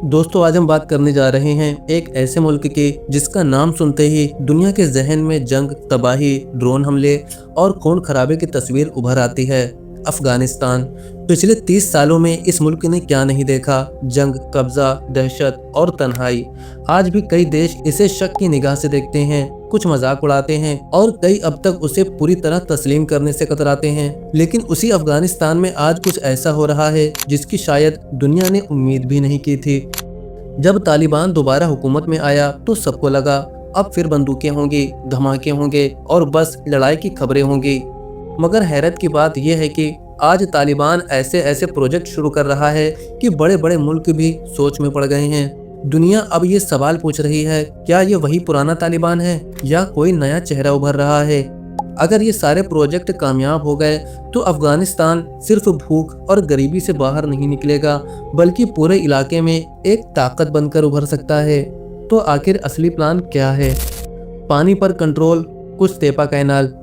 दोस्तों, आज हम बात करने जा रहे हैं एक ऐसे मुल्क की जिसका नाम सुनते ही दुनिया के जहन में जंग, तबाही, ड्रोन हमले और खून खराबे की तस्वीर उभर आती है। अफगानिस्तान। पिछले 30 सालों में इस मुल्क ने क्या नहीं देखा। जंग, कब्जा, दहशत और तन्हाई। आज भी कई देश इसे शक की निगाह से देखते हैं, कुछ मजाक उड़ाते हैं और कई अब तक उसे पूरी तरह तस्लीम करने से कतराते हैं। लेकिन उसी अफगानिस्तान में आज कुछ ऐसा हो रहा है जिसकी शायद दुनिया ने उम्मीद भी नहीं की थी। जब तालिबान दोबारा हुकूमत में आया तो सबको लगा अब फिर बंदूकें होंगी, धमाके होंगे और बस लड़ाई की खबरें होंगी। मगर हैरत की बात यह है कि आज तालिबान ऐसे ऐसे प्रोजेक्ट शुरू कर रहा है कि बड़े बड़े मुल्क भी सोच में पड़ गए हैं। दुनिया अब ये सवाल पूछ रही है, क्या ये वही पुराना तालिबान है या कोई नया चेहरा उभर रहा है। अगर ये सारे प्रोजेक्ट कामयाब हो गए तो अफगानिस्तान सिर्फ भूख और गरीबी से बाहर नहीं निकलेगा, बल्कि पूरे इलाके में एक ताकत बनकर उभर सकता है। तो आखिर असली प्लान क्या है? पानी पर कंट्रोल, कुश्तेपा कैनाल।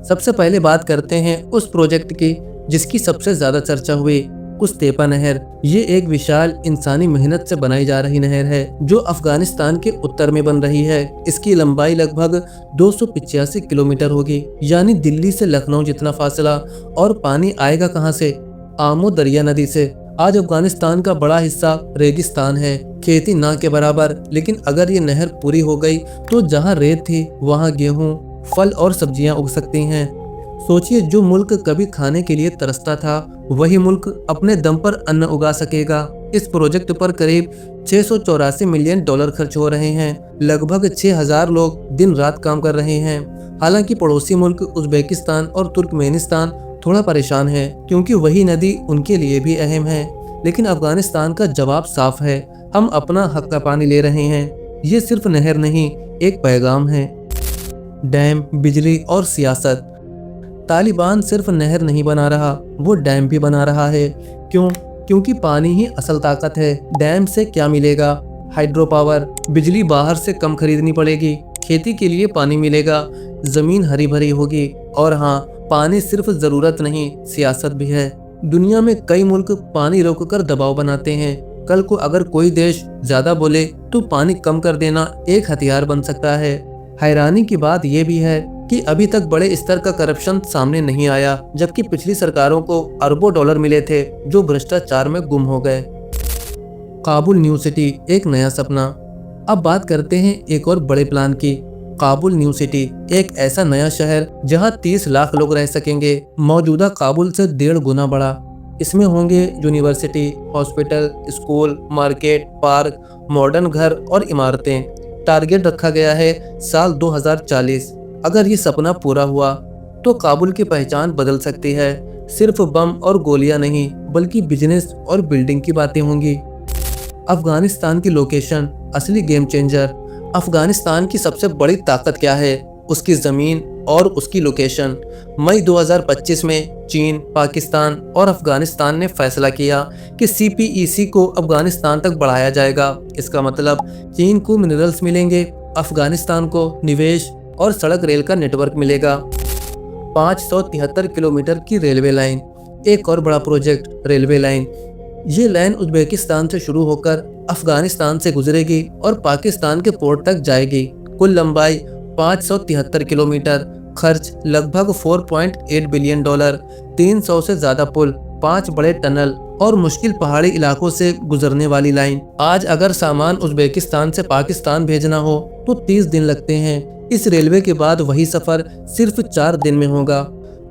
सबसे पहले बात करते हैं उस प्रोजेक्ट की जिसकी सबसे ज्यादा चर्चा हुई, कुश्तेपा नहर। ये एक विशाल इंसानी मेहनत से बनाई जा रही नहर है जो अफगानिस्तान के उत्तर में बन रही है। इसकी लंबाई लगभग 285 किलोमीटर होगी, यानी दिल्ली से लखनऊ जितना फासला। और पानी आएगा कहाँ से? आमो दरिया नदी से। आज अफगानिस्तान का बड़ा हिस्सा रेगिस्तान है, खेती ना के बराबर। लेकिन अगर ये नहर पूरी हो गई तो जहाँ रेत थी वहाँ गेहूँ, फल और सब्जियां उग सकती हैं। सोचिए, जो मुल्क कभी खाने के लिए तरसता था वही मुल्क अपने दम पर अन्न उगा सकेगा। इस प्रोजेक्ट पर करीब 684 मिलियन डॉलर खर्च हो रहे हैं। लगभग 6000 लोग दिन रात काम कर रहे हैं। हालांकि पड़ोसी मुल्क उज्बेकिस्तान और तुर्कमेनिस्तान थोड़ा परेशान है क्योंकि वही नदी उनके लिए भी अहम है। लेकिन अफगानिस्तान का जवाब साफ है, हम अपना हक का पानी ले रहे हैं। ये सिर्फ नहर नहीं, एक पैगाम है। डैम, बिजली और सियासत। तालिबान सिर्फ नहर नहीं बना रहा, वो डैम भी बना रहा है। क्यों? क्योंकि पानी ही असल ताकत है। डैम से क्या मिलेगा? Hydro power. बिजली बाहर से कम खरीदनी पड़ेगी, खेती के लिए पानी मिलेगा, जमीन हरी भरी होगी। और हाँ, पानी सिर्फ जरूरत नहीं, सियासत भी है। दुनिया में कई मुल्क पानी रोककर दबाव बनाते हैं। कल को अगर कोई देश ज्यादा बोले तो पानी कम कर देना एक हथियार बन सकता है। हैरानी की बात यह भी है कि अभी तक बड़े स्तर का करप्शन सामने नहीं आया, जबकि पिछली सरकारों को अरबों डॉलर मिले थे जो भ्रष्टाचार में गुम हो गए। काबुल न्यू सिटी, एक नया सपना। अब बात करते हैं एक और बड़े प्लान की। काबुल न्यू सिटी, एक ऐसा नया शहर जहां 30 लाख लोग रह सकेंगे। मौजूदा काबुल से 1.5 गुना बड़ा। इसमें होंगे university, hospital, school, market, park, modern घर और इमारतें। टारगेट रखा गया है साल 2040। अगर ये सपना पूरा हुआ तो काबुल की पहचान बदल सकती है। सिर्फ बम और गोलियां नहीं, बल्कि बिजनेस और बिल्डिंग की बातें होंगी। अफगानिस्तान की लोकेशन, असली गेम चेंजर। अफगानिस्तान की सबसे बड़ी ताकत क्या है? उसकी जमीन और उसकी लोकेशन। मई 2025 में चीन, पाकिस्तान और अफगानिस्तान ने फैसला किया कि CPEC को अफगानिस्तान तक बढ़ाया जाएगा। इसका मतलब चीन को मिनरल्स मिलेंगे, अफगानिस्तान को निवेश और सड़क रेल का नेटवर्क मिलेगा। 573 किलोमीटर की रेलवे लाइन। एक और बड़ा प्रोजेक्ट, रेलवे लाइन। ये लाइन उज्बेकिस्तान से शुरू होकर अफगानिस्तान से गुजरेगी और पाकिस्तान के पोर्ट तक जाएगी। कुल लंबाई 573 किलोमीटर, खर्च लगभग 4.8 बिलियन डॉलर, 300 से ज्यादा पुल, 5 बड़े टनल और मुश्किल पहाड़ी इलाकों से गुजरने वाली लाइन। आज अगर सामान उज्बेकिस्तान से पाकिस्तान भेजना हो तो 30 दिन लगते हैं। इस रेलवे के बाद वही सफर सिर्फ 4 दिन में होगा।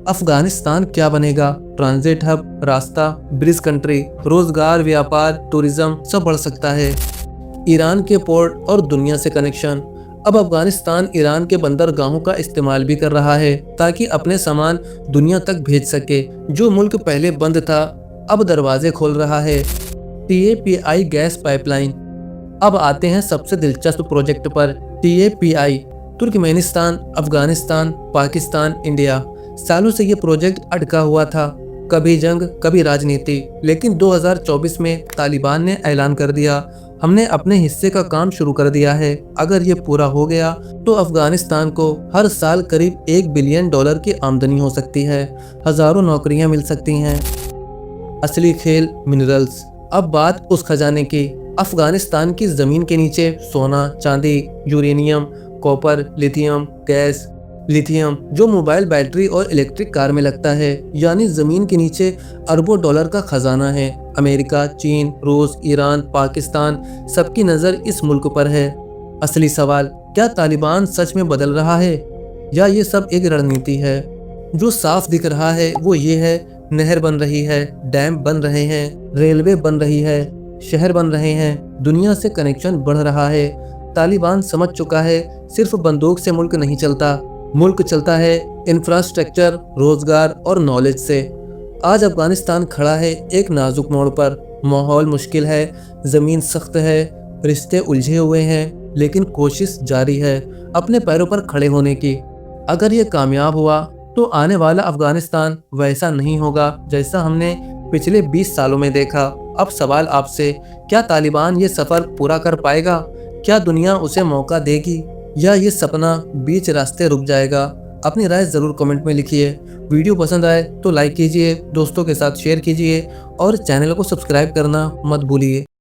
अफगानिस्तान क्या बनेगा? ट्रांजिट हब, रास्ता, ब्रिज कंट्री, रोजगार, व्यापार, टूरिज्म सब बढ़ सकता है। ईरान के पोर्ट और दुनिया से कनेक्शन। अब अफगानिस्तान ईरान के बंदरगाहों का इस्तेमाल भी कर रहा है ताकि अपने सामान दुनिया तक भेज सके। जो मुल्क पहले बंद था अब दरवाजे खोल रहा है। TAPI gas pipeline. अब आते हैं सबसे दिलचस्प प्रोजेक्ट पर, TAPI। Turkmenistan, Afghanistan, Pakistan, India. सालों से ये प्रोजेक्ट अटका हुआ था, कभी जंग कभी राजनीति। लेकिन 2024 में तालिबान ने ऐलान कर दिया, हमने अपने हिस्से का काम शुरू कर दिया है। अगर ये पूरा हो गया तो अफगानिस्तान को हर साल करीब 1 बिलियन डॉलर की आमदनी हो सकती है, हजारों नौकरियां मिल सकती हैं। असली खेल, मिनरल्स। अब बात उस खजाने की अफगानिस्तान की जमीन के नीचे सोना, चांदी, यूरेनियम, कॉपर, लिथियम जो मोबाइल बैटरी और इलेक्ट्रिक कार में लगता है, यानी जमीन के नीचे अरबों डॉलर का खजाना है। अमेरिका, चीन, रूस, ईरान, पाकिस्तान, सबकी नज़र इस मुल्क पर है। असली सवाल, क्या तालिबान सच में बदल रहा है या ये सब एक रणनीति है? जो साफ दिख रहा है वो ये है, नहर बन रही है, डैम बन रहे हैं, रेलवे बन रही है, शहर बन रहे हैं, दुनिया से कनेक्शन बढ़ रहा है। तालिबान समझ चुका है सिर्फ बंदूक से मुल्क नहीं चलता, मुल्क चलता है इंफ्रास्ट्रक्चर, रोजगार और नॉलेज से। आज अफगानिस्तान खड़ा है एक नाजुक मोड़ पर। माहौल मुश्किल है, ज़मीन सख्त है, रिश्ते उलझे हुए हैं, लेकिन कोशिश जारी है अपने पैरों पर खड़े होने की। अगर ये कामयाब हुआ तो आने वाला अफगानिस्तान वैसा नहीं होगा जैसा हमने पिछले 20 सालों में देखा। अब सवाल आपसे, क्या तालिबान ये सफ़र पूरा कर पाएगा? क्या दुनिया उसे मौका देगी या ये सपना बीच रास्ते रुक जाएगा? अपनी राय ज़रूर कमेंट में लिखिए। वीडियो पसंद आए तो लाइक कीजिए, दोस्तों के साथ शेयर कीजिए और चैनल को सब्सक्राइब करना मत भूलिए।